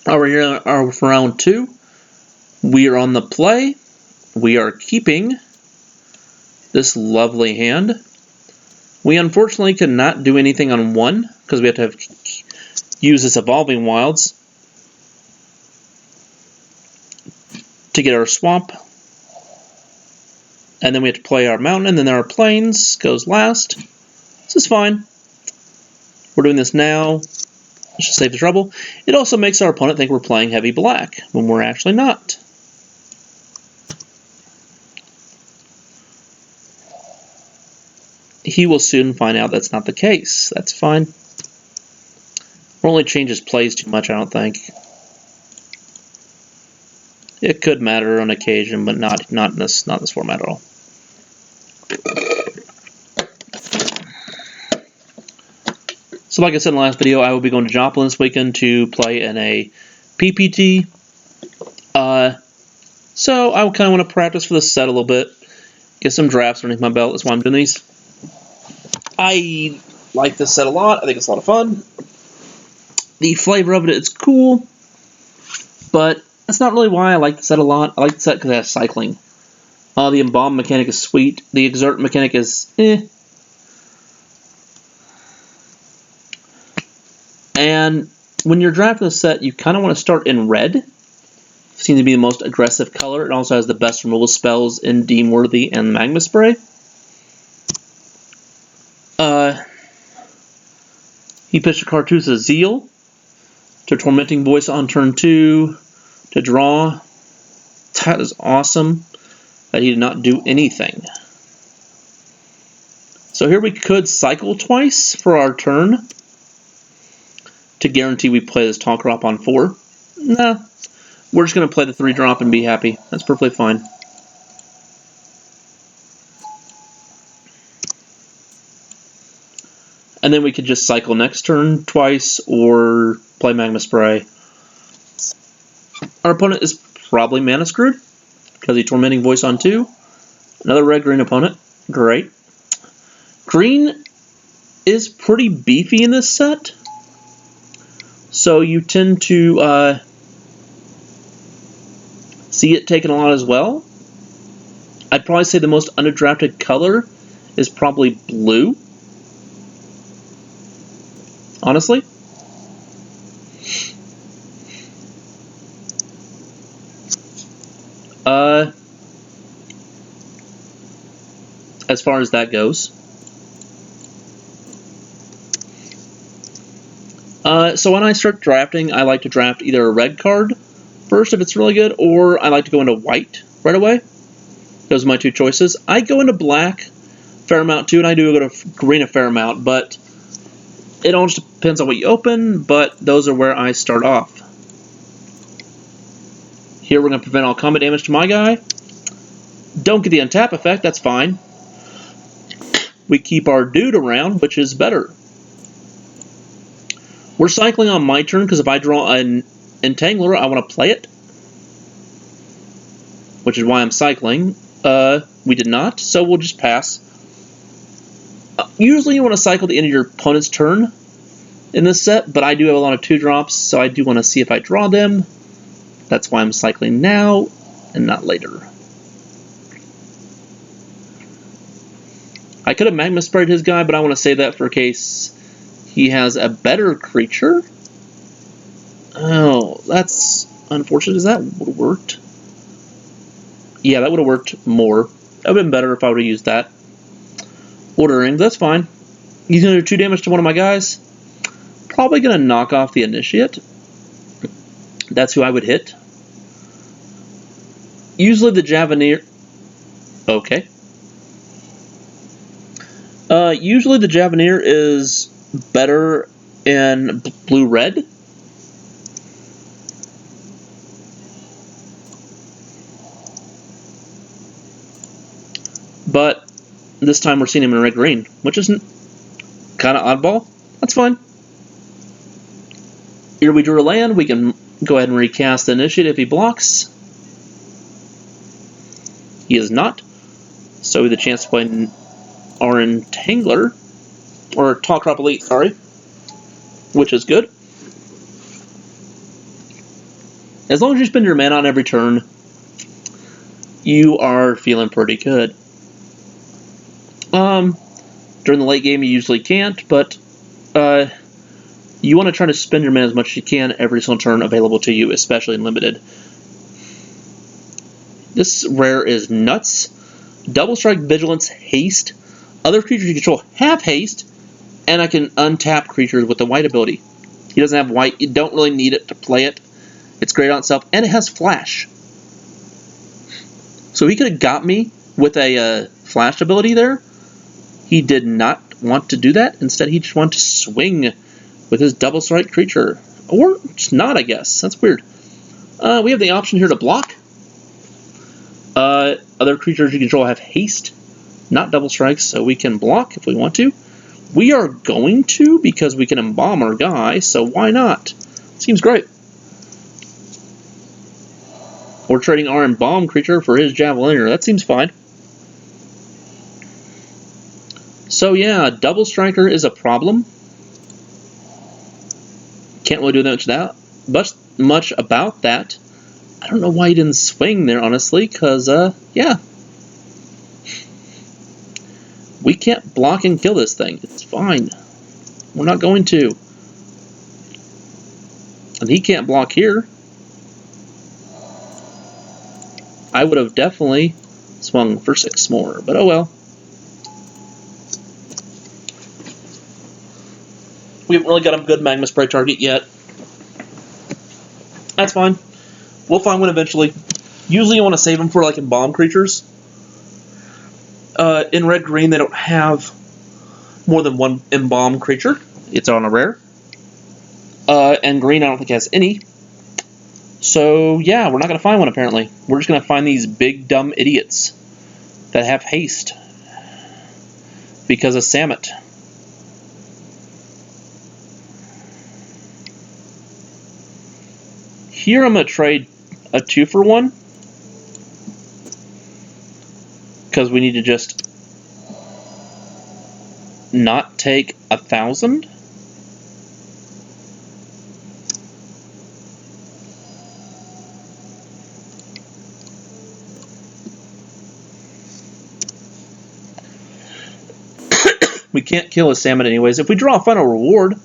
We're here for round 2. We are on the play. We are keeping this lovely hand. We unfortunately could not do anything on 1 because we have to use this Evolving Wilds to get our swamp. And then we have to play our mountain, and then our plains goes last. This is fine. We're doing this now. Let's just save the trouble. It also makes our opponent think we're playing heavy black when we're actually not. He will soon find out that's not the case. That's fine. Won't really change his plays too much, I don't think. It could matter on occasion, but not in this format at all. So like I said in the last video, I will be going to Joplin this weekend to play in a PPT. So I kind of want to practice for this set a little bit. Get some drafts underneath my belt. That's why I'm doing these. I like this set a lot. I think it's a lot of fun. The flavor of it is cool. But that's not really why I like the set a lot. I like the set because it has cycling. The Embalm mechanic is sweet. The Exert mechanic is eh. And when you're drafting a set, you kind of want to start in red. It seems to be the most aggressive color. It also has the best removal spells in Deemworthy and Magma Spray. He pitched a Cartusa Zeal to Tormenting Voice on turn 2 to draw. That is awesome that he did not do anything. So here we could cycle twice for our turn to guarantee we play this Talkrop on 4. Nah, we're just going to play the 3-drop and be happy. That's perfectly fine. And then we could just cycle next turn twice or play Magma Spray. Our opponent is probably mana screwed because he's Tormenting Voice on 2. Another red-green opponent. Great. Green is pretty beefy in this set. So you tend to see it taken a lot as well. I'd probably say the most underdrafted color is probably blue. Honestly. As far as that goes. So when I start drafting, I like to draft either a red card first if it's really good, or I like to go into white right away. Those are my 2 choices. I go into black a fair amount too, and I do go to green a fair amount, but it all just depends on what you open, but those are where I start off. Here we're going to prevent all combat damage to my guy. Don't get the untap effect, that's fine. We keep our dude around, which is better. We're cycling on my turn because if I draw an Entangler, I want to play it. Which is why I'm cycling. We did not, so we'll just pass. Usually you want to cycle at the end of your opponent's turn in this set, but I do have a lot of 2-drops, so I do want to see if I draw them. That's why I'm cycling now and not later. I could have Magma Sprayed his guy, but I want to save that for case he has a better creature. Oh, that's unfortunate. Is that would have worked? Yeah, that would have worked more. That would have been better if I would have used that. Ordering, that's fine. He's going to do 2 damage to one of my guys. Probably going to knock off the Initiate. That's who I would hit. Usually the Javanier... Okay. Usually the Javanier is better in blue-red. But this time we're seeing him in red-green, which isn't kind of oddball. That's fine. Here we drew a land. We can go ahead and recast the Initiative if he blocks. He is not. So we have the chance to play our Entangler, or Talkrop Elite, sorry, which is good. As long as you spend your mana on every turn, you are feeling pretty good. During the late game, you usually can't, but you want to try to spend your mana as much as you can every single turn available to you, especially in limited. This rare is nuts. Double Strike, Vigilance, Haste. Other creatures you control have haste, and I can untap creatures with the white ability. He doesn't have white. You don't really need it to play it. It's great on itself, and it has Flash. So he could have got me with a Flash ability there. He did not want to do that. Instead, he just wanted to swing with his Double Strike creature. Or just not, I guess. That's weird. We have the option here to block. Other creatures you control have haste, not double strikes, so we can block if we want to. We are going to because we can embalm our guy, so why not? Seems great. We're trading our embalm creature for his Javeliner. That seems fine. So yeah, Double Striker is a problem. Can't really do much about that. I don't know why he didn't swing there, honestly, because, yeah. We can't block and kill this thing. It's fine. We're not going to. And he can't block here. I would have definitely swung for 6 more, but oh well. We haven't really got a good Magma Spray target yet. That's fine. We'll find one eventually. Usually you want to save them for like embalm creatures. In red-green they don't have more than one embalm creature. It's on a rare. And green I don't think has any. So yeah, we're not going to find one apparently. We're just going to find these big dumb idiots that have haste. Because of Samut. Here I'm going to trade a 2-for-1 because we need to just not take 1,000. We can't kill a Samut anyways. If we draw a final reward,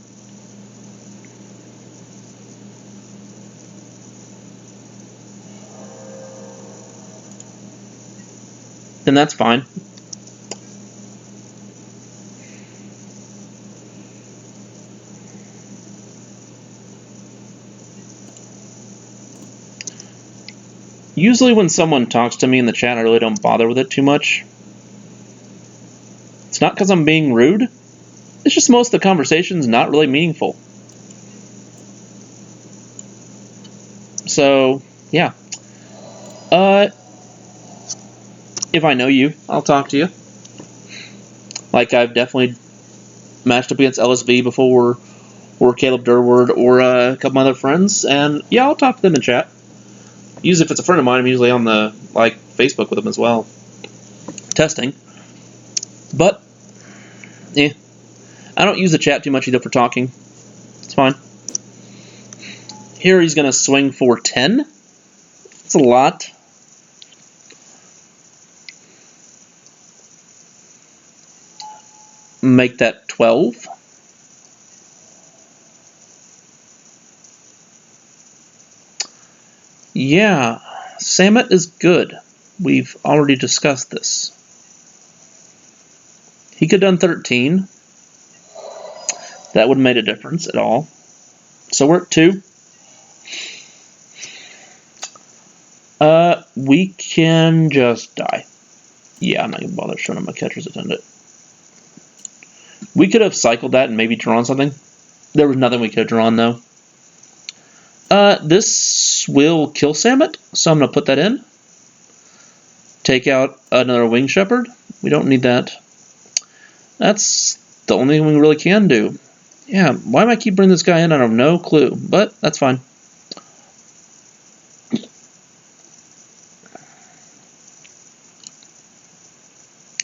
then that's fine. Usually when someone talks to me in the chat, I really don't bother with it too much. It's not because I'm being rude. It's just most of the conversation's not really meaningful. So, yeah. If I know you, I'll talk to you. Like I've definitely matched up against LSV before, or Caleb Durward, or a couple of other friends, and yeah, I'll talk to them in chat. Usually if it's a friend of mine, I'm usually on the Facebook with them as well. Testing. But, yeah. I don't use the chat too much either for talking. It's fine. Here he's going to swing for 10. That's a lot. Make that 12. Yeah, Samut is good. We've already discussed this. He could have done 13. That wouldn't have made a difference at all. So we're at 2. We can just die. Yeah, I'm not going to bother showing him my catcher's attendant. We could have cycled that and maybe drawn something. There was nothing we could have drawn, though. This will kill Samut, so I'm going to put that in. Take out another Winged Shepherd. We don't need that. That's the only thing we really can do. Yeah, why do I keep bringing this guy in? I have no clue, but that's fine.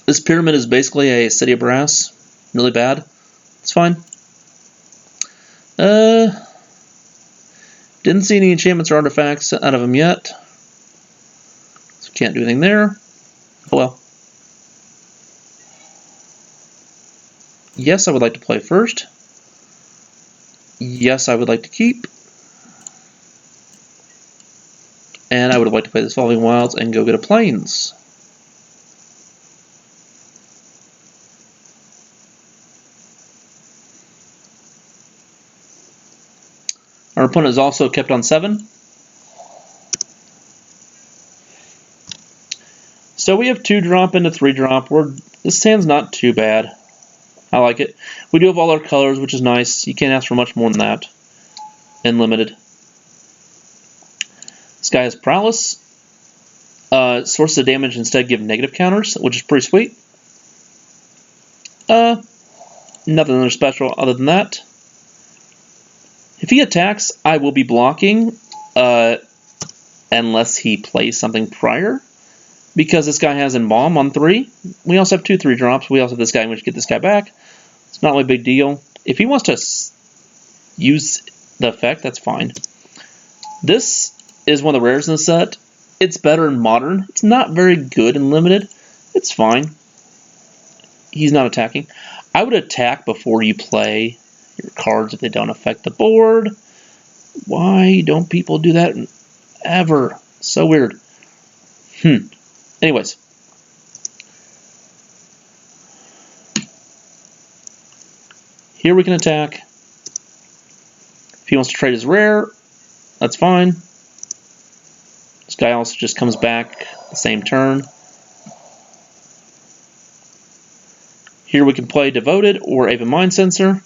This pyramid is basically a City of Brass. Really bad. It's fine. Didn't see any enchantments or artifacts out of him yet. So can't do anything there. Oh well. Yes, I would like to play first. Yes, I would like to keep. And I would like to play this Evolving Wilds and go get a Plains. Our opponent is also kept on 7. So we have 2-drop into 3-drop. This hand's not too bad. I like it. We do have all our colors, which is nice. You can't ask for much more than that. And limited. This guy has Prowess. Sources of damage instead give negative counters, which is pretty sweet. Nothing other special other than that. If he attacks, I will be blocking, unless he plays something prior. Because this guy has Embalm on 3. We also have 2 3-drops. We also have this guy, which get this guy back. It's not really a big deal. If he wants to use the effect, that's fine. This is one of the rares in the set. It's better in Modern. It's not very good in Limited. It's fine. He's not attacking. I would attack before you play your cards if they don't affect the board. Why don't people do that ever? So weird. Anyways. Here we can attack. If he wants to trade his rare, that's fine. This guy also just comes back the same turn. Here we can play Devoted or Aven Mindcensor.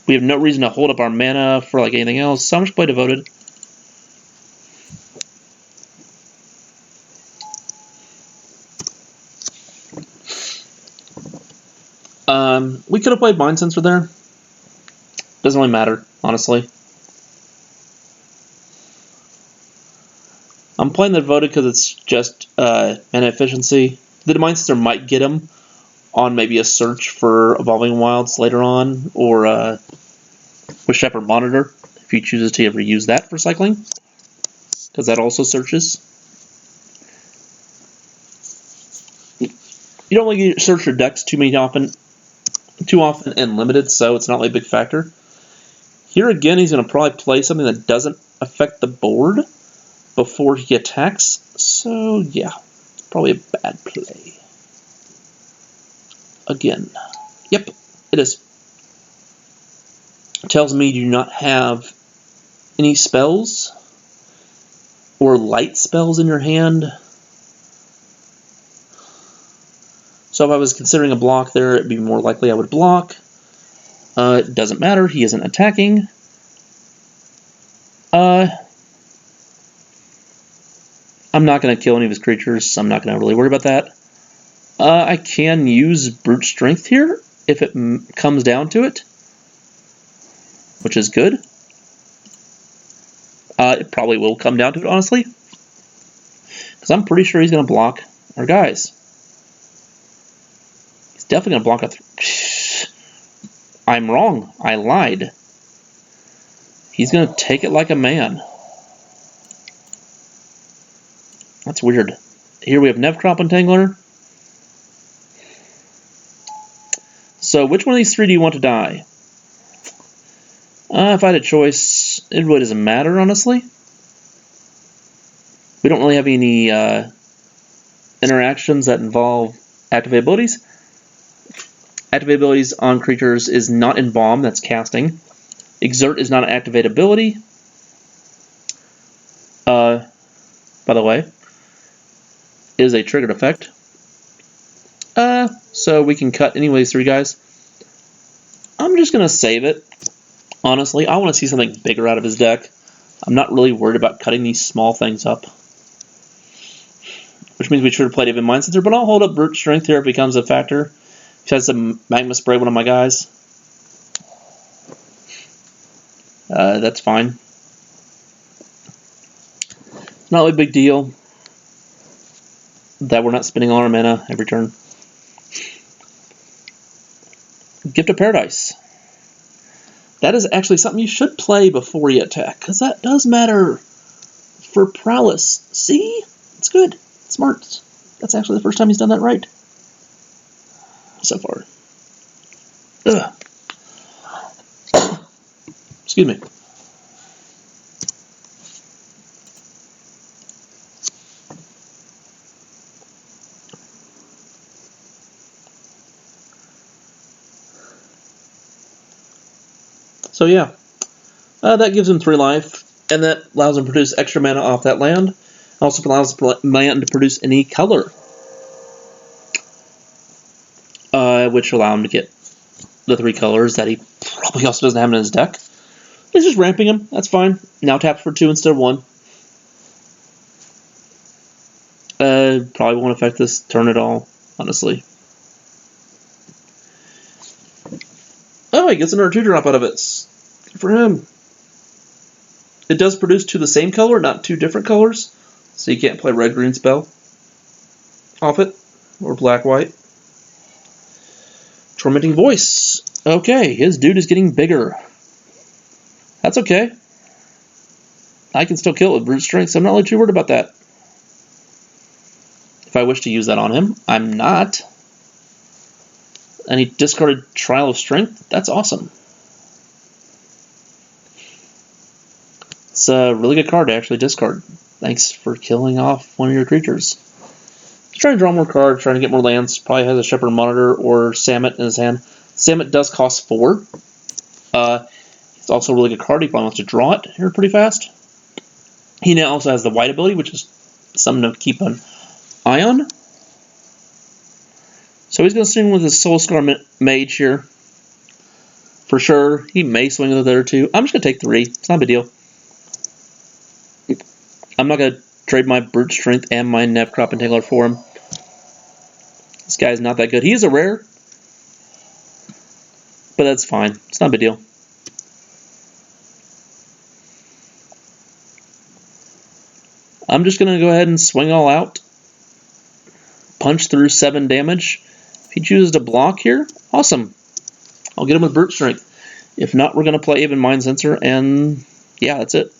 We have no reason to hold up our mana for like anything else, so I'm just play Devoted. We could have played Mindcensor there. Doesn't really matter, honestly. I'm playing the Devoted because it's just mana efficiency. The Mindcensor might get him on maybe a search for Evolving Wilds later on, or with Shepherd Monitor, if he chooses to ever use that for cycling, because that also searches. You don't really search your decks too often and limited, so it's not really a big factor. Here again, he's going to probably play something that doesn't affect the board before he attacks, so yeah, probably a bad play. Again. Yep, it is. It tells me you do not have any spells or light spells in your hand. So if I was considering a block there, it'd be more likely I would block. It doesn't matter, he isn't attacking. I'm not going to kill any of his creatures, so I'm not going to really worry about that. I can use Brute Strength here, if it comes down to it, which is good. It probably will come down to it, honestly, because I'm pretty sure he's going to block our guys. He's definitely going to block a... I'm wrong. I lied. He's going to take it like a man. That's weird. Here we have Nevcrop Entangler. So which one of these 3 do you want to die? If I had a choice, it really doesn't matter, honestly. We don't really have any interactions that involve activate abilities. Activate abilities on creatures is not Embalm, that's casting. Exert is not an activate ability. By the way, is a triggered effect. So we can cut any of these 3 guys. I'm just going to save it. Honestly, I want to see something bigger out of his deck. I'm not really worried about cutting these small things up. Which means we should have played Aven Mindcensor, but I'll hold up Brute Strength here if it becomes a factor. If he has some Magma Spray, one of my guys. That's fine. Not really a big deal that we're not spending all our mana every turn. Gift of Paradise. That is actually something you should play before you attack, because that does matter for prowess. See? It's good. Smart. That's actually the first time he's done that right so far. Ugh. Excuse me. So yeah, that gives him 3 life, and that allows him to produce extra mana off that land. Also allows the land to produce any color, which allow him to get the 3 colors that he probably also doesn't have in his deck. He's just ramping him. That's fine. Now taps for 2 instead of 1. Probably won't affect this turn at all, honestly. Oh, he gets another 2-drop out of it. Good for him. It does produce 2 the same color, not 2 different colors. So you can't play red-green spell off it, or black-white. Tormenting Voice. Okay, his dude is getting bigger. That's okay. I can still kill it with brute strength, so I'm not really too worried about that. If I wish to use that on him, I'm not. And he discarded Trial of Strength. That's awesome. It's a really good card to actually discard. Thanks for killing off one of your creatures. He's trying to draw more cards, trying to get more lands. Probably has a Shepherd Monitor or Samut in his hand. Samut does cost 4. It's also a really good card. He probably wants to draw it here pretty fast. He now also has the white ability, which is something to keep an eye on. So he's going to swing with his Soulscar Mage here. For sure. He may swing with the other 2. I'm just going to take 3. It's not a big deal. I'm not going to trade my Brute Strength and my Necrop Entangler for him. This guy's not that good. He is a rare. But that's fine. It's not a big deal. I'm just going to go ahead and swing all out. Punch through 7 damage. If he chooses to block here, awesome. I'll get him with Brute Strength. If not, we're going to play Aven Mindcensor, and yeah, that's it.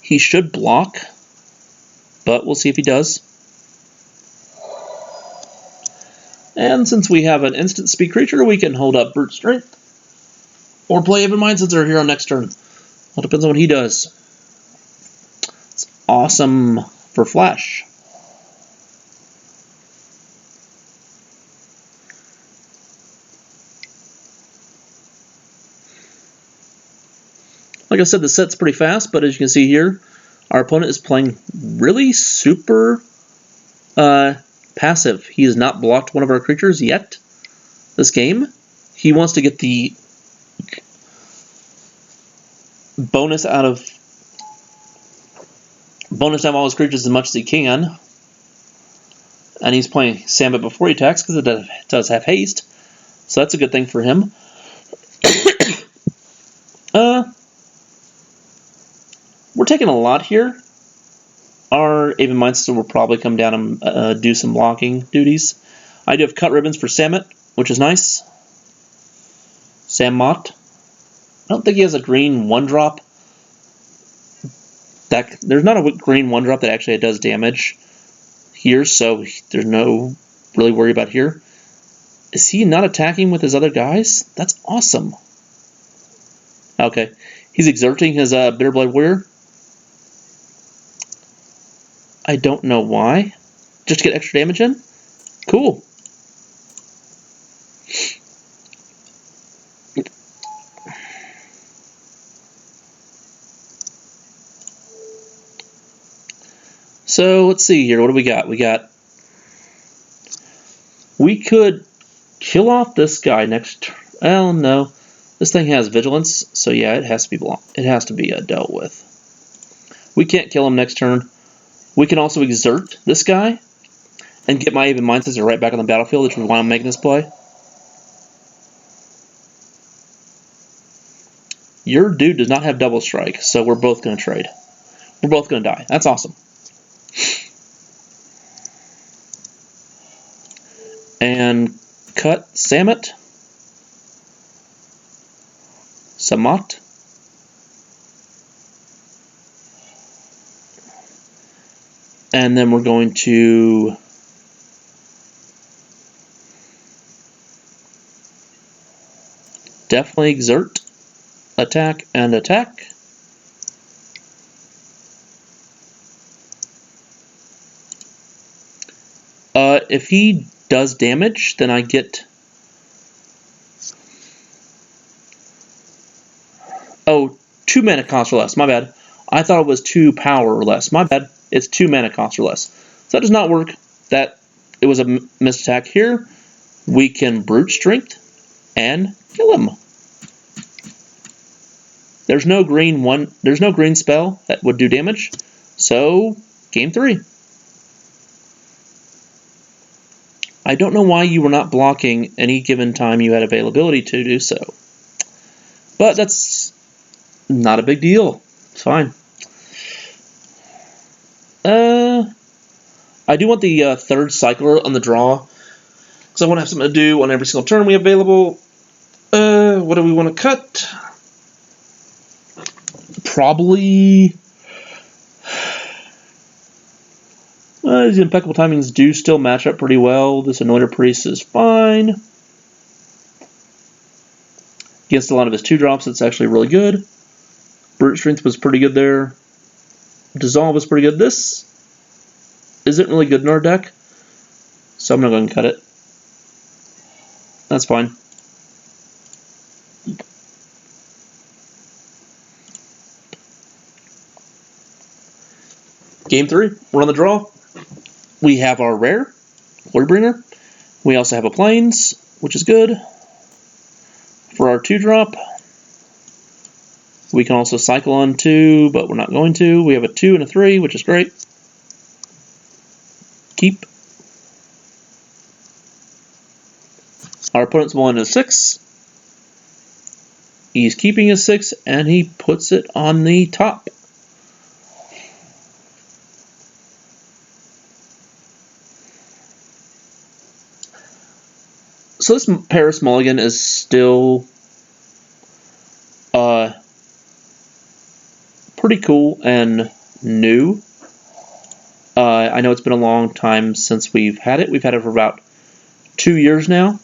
He should block, but we'll see if he does. And since we have an instant speed creature, we can hold up Brute Strength or play Aven Mindcensor here on next turn. Well, depends on what he does. It's awesome for Flash. Like I said, the set's pretty fast, but as you can see here, our opponent is playing really super passive. He has not blocked one of our creatures yet this game. He wants to get the bonus out of all his creatures as much as he can. And he's playing Samut before he attacks because it does have haste. So that's a good thing for him. We're taking a lot here. Our Aven Mindcensor will probably come down and do some blocking duties. I do have cut ribbons for Samut, which is nice. Samut. I don't think he has a green 1-drop. There's not a green 1-drop that actually does damage here, so there's no really worry about here. Is he not attacking with his other guys? That's awesome. Okay. He's exerting his Bitterblade Warrior. I don't know why. Just to get extra damage in? Cool. So let's see here. What do we got? We could kill off this guy next. Well, no. This thing has vigilance, so yeah, it has to be dealt with. We can't kill him next turn. We can also exert this guy and get my Aven Mindcensor right back on the battlefield, which is why I'm making this play. Your dude does not have double strike, so we're both going to trade. We're both going to die. That's awesome. and cut Samet. Samat. And then we're going to definitely exert, attack, and attack. If he does damage, then I get... Oh, 2 mana cost or less. My bad. I thought it was 2 power or less. My bad. It's 2 mana cost or less. So that does not work. It was a missed attack here. We can brute strength and kill him. There's no green spell that would do damage. So game 3. I don't know why you were not blocking any given time you had availability to do so. But that's not a big deal. It's fine. I do want the third cycler on the draw, because I want to have something to do on every single turn we have available. What do we want to cut? Probably... these impeccable timings do still match up pretty well. This Anointer Priest is fine. Against a lot of his 2-drops, it's actually really good. Brute Strength was pretty good there. Dissolve was pretty good. This isn't really good in our deck, so I'm not going to cut it. That's fine. Game 3, we're on the draw. We have our rare, Glorybringer. We also have a Plains, which is good. For our 2-drop, we can also cycle on 2, but we're not going to. We have a 2 and a 3, which is great. Keep. Our opponent's 1 is 6. He's keeping his 6, and he puts it on the top. So this Paris Mulligan is still pretty cool and new. I know it's been a long time since we've had it. We've had it for about 2 years now.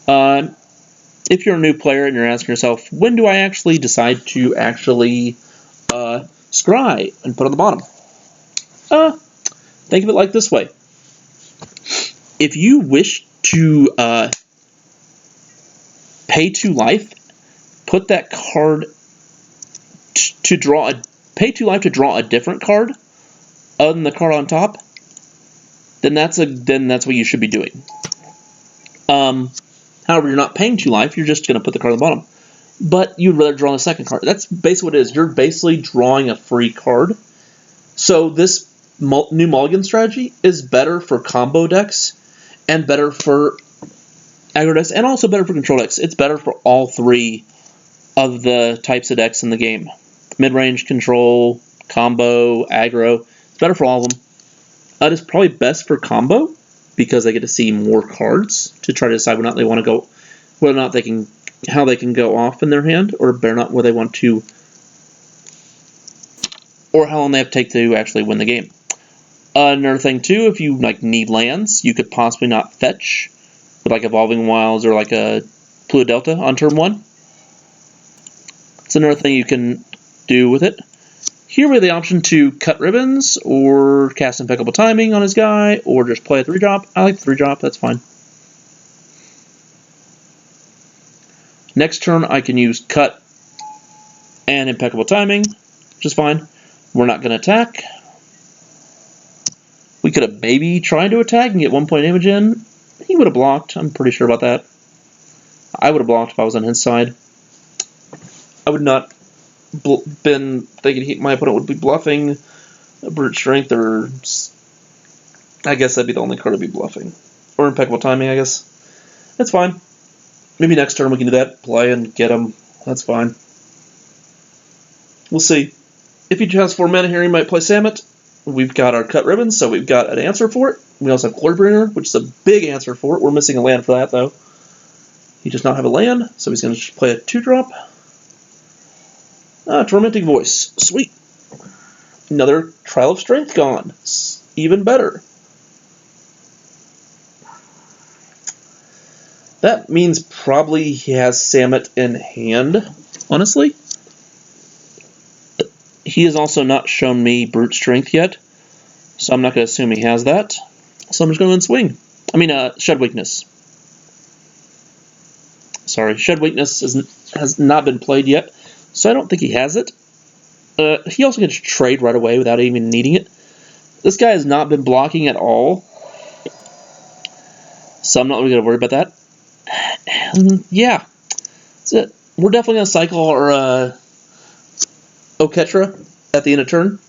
If you're a new player and you're asking yourself, when do I actually decide to actually scry and put on the bottom? Think of it like this way. If you wish to pay 2 life, put that card to draw pay 2 life to draw a different card other than the card on top, then that's what you should be doing. However, you're not paying 2 life, you're just going to put the card on the bottom. But you'd rather draw the second card. That's basically what it is. You're basically drawing a free card. So this new Mulligan strategy is better for combo decks, and better for aggro decks, and also better for control decks. It's better for all 3 of the types of decks in the game. Mid-range, control, combo, aggro. It's better for all of them. It is probably best for combo, because they get to see more cards to try to decide whether or not they want to go, whether or not they can, how they can go off in their hand, or whether or not where they want to, or how long they have to take to actually win the game. Another thing too, if you need lands, you could possibly not fetch with Evolving Wilds or a Pluto Delta on turn 1. It's another thing you can do with it. Here we have the option to cut ribbons or cast Impeccable Timing on his guy, or just play a 3-drop. I like the 3-drop, that's fine. Next turn I can use cut and Impeccable Timing, which is fine. We're not going to attack. We could have maybe tried to attack and get 1 point damage in. He would have blocked. I'm pretty sure about that. I would have blocked if I was on his side. I would not been thinking my opponent would be bluffing a Brute Strength, or I guess that'd be the only card to be bluffing. Or Impeccable Timing, I guess. That's fine. Maybe next turn we can do that. Play and get him. That's fine. We'll see. If he has 4 mana here, he might play Samet. we've got our cut ribbons, so we've got an answer for it. We also have Glorybringer, which is a big answer for it. We're missing a land for that, though. He does not have a land, so he's going to play a 2-drop. Tormenting Voice. Sweet. Another Trial of Strength gone. Even better. That means probably he has Samut in hand, honestly. He has also not shown me Brute Strength yet, so I'm not going to assume he has that. So I'm just going to swing. Shed Weakness. Sorry, Shed Weakness has not been played yet, so I don't think he has it. He also gets trade right away without even needing it. This guy has not been blocking at all, so I'm not really going to worry about that. Yeah, that's it. We're definitely going to cycle our Oketra at the end of turn.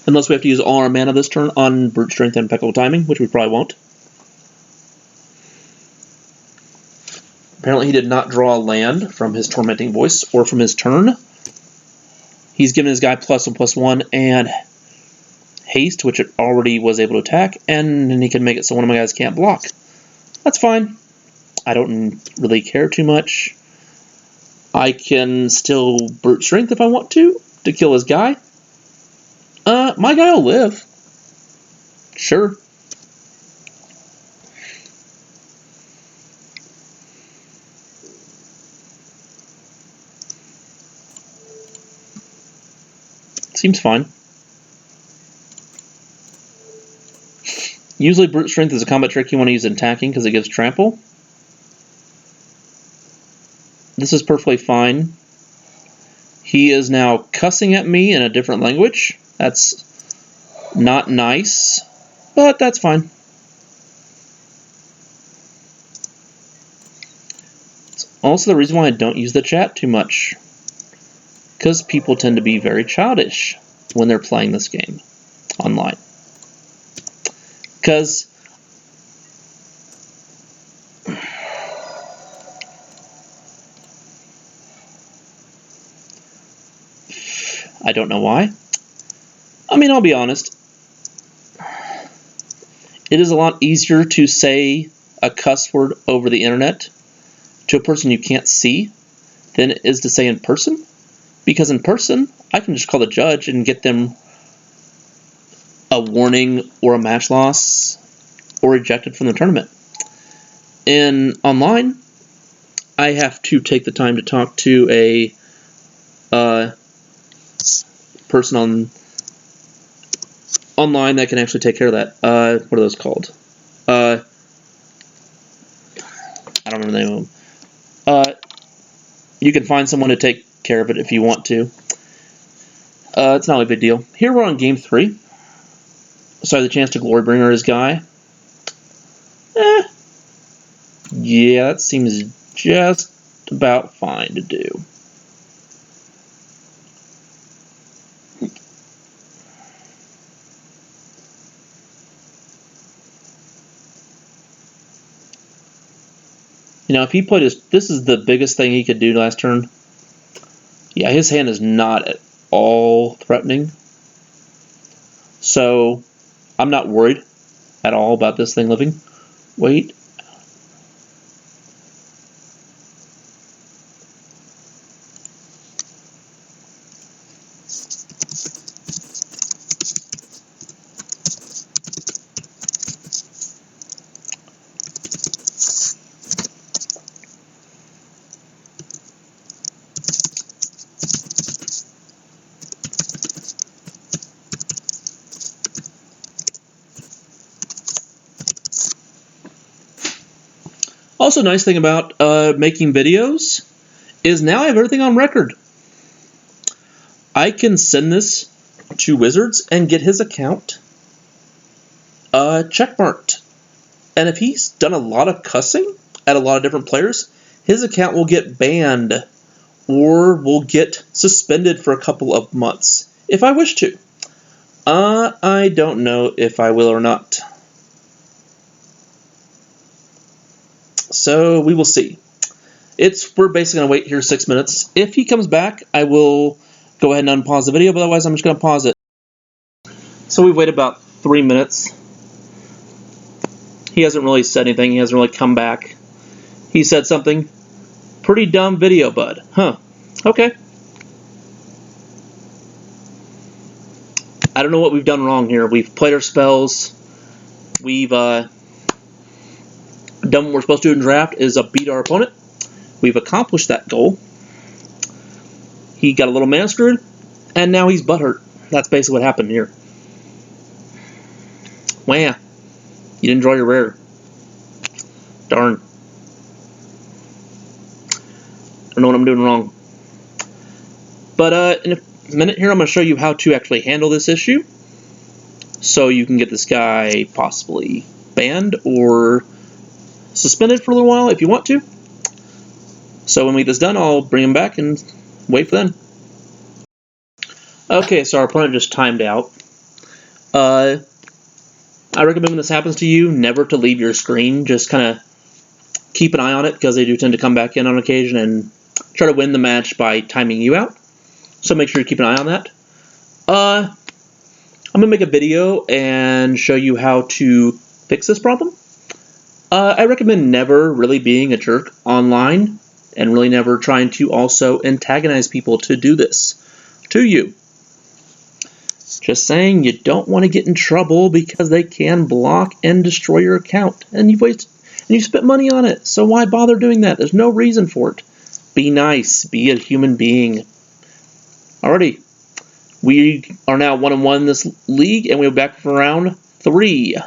Unless we have to use all our mana this turn on Brute Strength and Impeccable Timing, which we probably won't. Apparently he did not draw a land from his Tormenting Voice or from his turn. He's given his guy +1/+1 and haste, which it already was able to attack, and then he can make it so one of my guys can't block. That's fine. I don't really care too much. I can still Brute Strength if I want to kill his guy. My guy will live. Sure. Seems fine. Usually Brute Strength is a combat trick you want to use in attacking because it gives trample. This is perfectly fine. He is now cussing at me in a different language. That's not nice, but that's fine. It's also the reason why I don't use the chat too much, because people tend to be very childish when they're playing this game online. Because I don't know why. I'll be honest. It is a lot easier to say a cuss word over the internet to a person you can't see than it is to say in person. Because in person, I can just call the judge and get them a warning or a match loss or ejected from the tournament. And online, I have to take the time to talk to a person online that can actually take care of that. What are those called? I don't remember the name of them. You can find someone to take care of it if you want to. It's not a big deal. Here we're on game 3. So I have the chance to Glorybringer his guy. Yeah, that seems just about fine to do. If he played this is the biggest thing he could do last turn. Yeah, his hand is not at all threatening. So, I'm not worried at all about this thing living. Wait. Also, nice thing about making videos is now I have everything on record. I can send this to Wizards and get his account checkmarked. And if he's done a lot of cussing at a lot of different players, his account will get banned or will get suspended for a couple of months if I wish to. I don't know if I will or not. So we will see. We're basically going to wait here 6 minutes. If he comes back, I will go ahead and unpause the video, but otherwise I'm just going to pause it. So we've waited about 3 minutes. He hasn't really said anything. He hasn't really come back. He said something. Pretty dumb video, bud. Huh. Okay. I don't know what we've done wrong here. We've played our spells. We've done what we're supposed to do in draft, is beat our opponent. We've accomplished that goal. He got a little mana screwed, and now he's butthurt. That's basically what happened here. Wow. You didn't draw your rare. Darn. I don't know what I'm doing wrong. But in a minute here, I'm going to show you how to actually handle this issue, so you can get this guy possibly banned or suspended for a little while if you want to. So when we get this done, I'll bring him back and wait for them. Okay, so our opponent just timed out. I recommend when this happens to you, never to leave your screen. Just kind of keep an eye on it, because they do tend to come back in on occasion and try to win the match by timing you out. So make sure you keep an eye on that. I'm going to make a video and show you how to fix this problem. I recommend never really being a jerk online, and really never trying to also antagonize people to do this to you. Just saying, you don't want to get in trouble, because they can block and destroy your account, and you've spent money on it, so why bother doing that? There's no reason for it. Be nice, be a human being. Alrighty, we are now 1-1 in this league, and we're back for round 3.